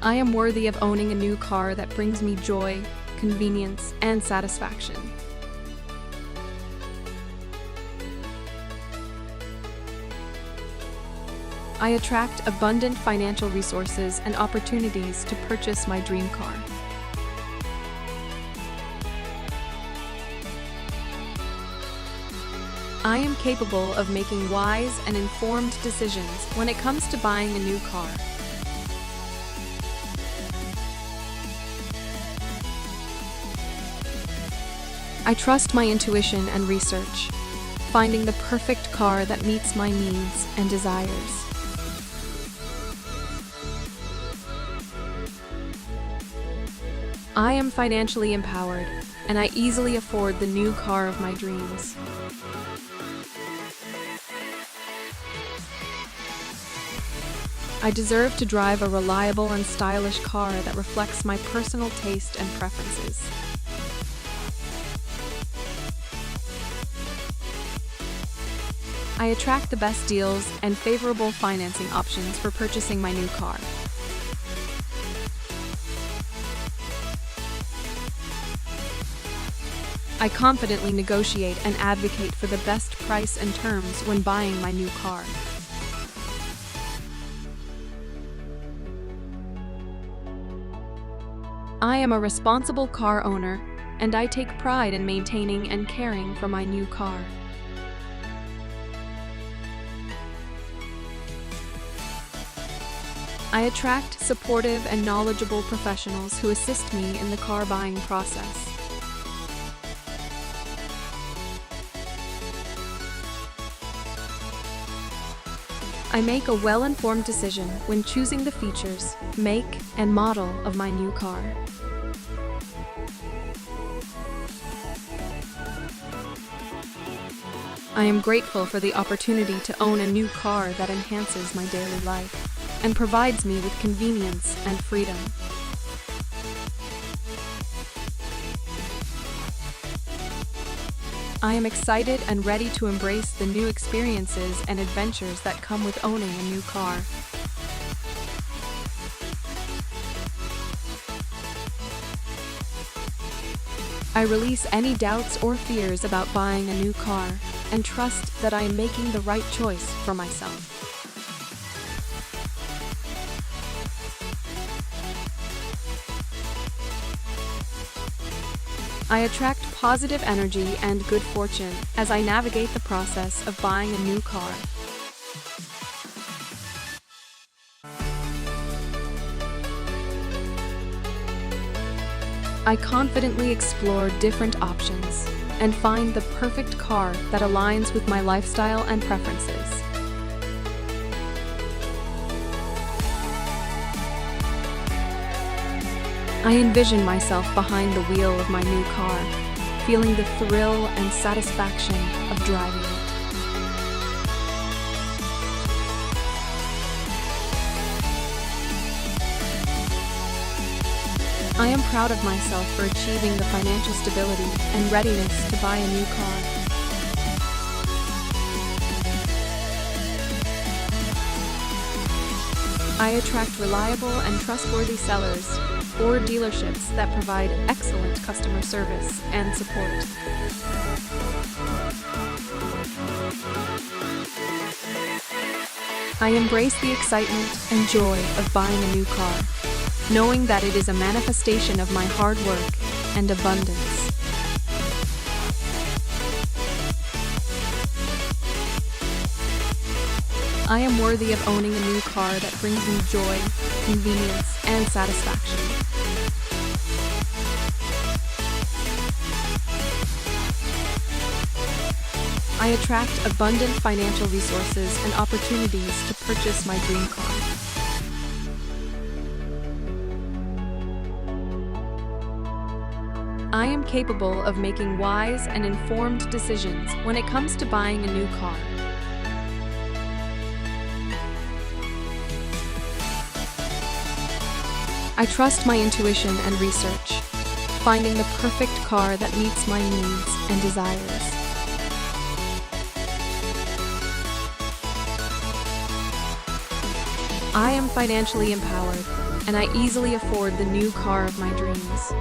I am worthy of owning a new car that brings me joy, convenience, and satisfaction. I attract abundant financial resources and opportunities to purchase my dream car. I am capable of making wise and informed decisions when it comes to buying a new car. I trust my intuition and research, finding the perfect car that meets my needs and desires. I am financially empowered, and I easily afford the new car of my dreams. I deserve to drive a reliable and stylish car that reflects my personal taste and preferences. I attract the best deals and favorable financing options for purchasing my new car. I confidently negotiate and advocate for the best price and terms when buying my new car. I am a responsible car owner, and I take pride in maintaining and caring for my new car. I attract supportive and knowledgeable professionals who assist me in the car buying process. I make a well-informed decision when choosing the features, make, and model of my new car. I am grateful for the opportunity to own a new car that enhances my daily life and provides me with convenience and freedom. I am excited and ready to embrace the new experiences and adventures that come with owning a new car. I release any doubts or fears about buying a new car and trust that I am making the right choice for myself. I attract positive energy and good fortune as I navigate the process of buying a new car. I confidently explore different options and find the perfect car that aligns with my lifestyle and preferences. I envision myself behind the wheel of my new car, feeling the thrill and satisfaction of driving it. I am proud of myself for achieving the financial stability and readiness to buy a new car. I attract reliable and trustworthy sellers or dealerships that provide excellent customer service and support. I embrace the excitement and joy of buying a new car, knowing that it is a manifestation of my hard work and abundance. I am worthy of owning a new car that brings me joy, convenience, and satisfaction. I attract abundant financial resources and opportunities to purchase my dream car. I am capable of making wise and informed decisions when it comes to buying a new car. I trust my intuition and research, finding the perfect car that meets my needs and desires. I am financially empowered, and I easily afford the new car of my dreams.